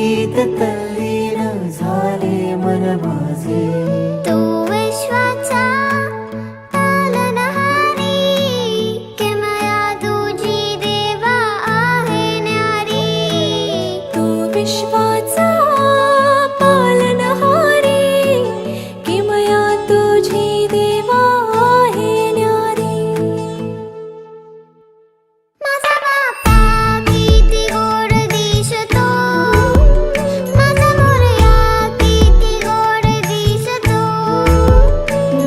भक्तीत तल्लीन झाले मन माझे. तू विश्वाचा पालनहारी, किमया तुझी देवा आहे न्यारी. तू विश्वाचा पालनहारी, किमया तुझी देवा आहे न्यारी. माझा बाप्पा किती गोड दिसतो, माझा मोरया किती गोड दिसतो.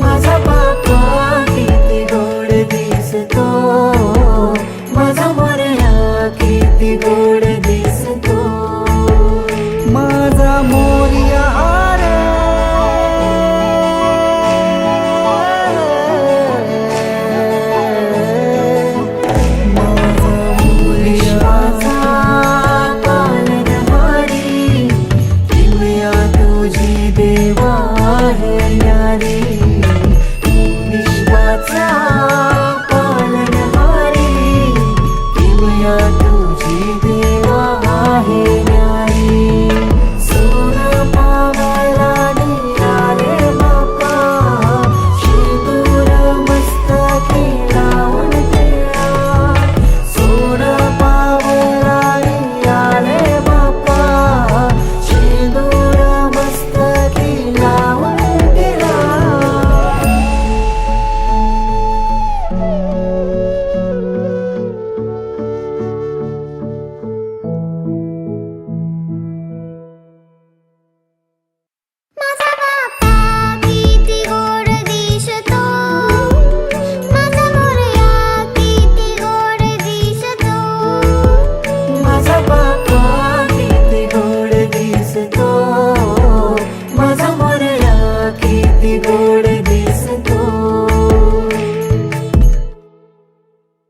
माझा बाप्पा किती गोड दिसतो, माझा मोरया किती गोड दिसतो. माझा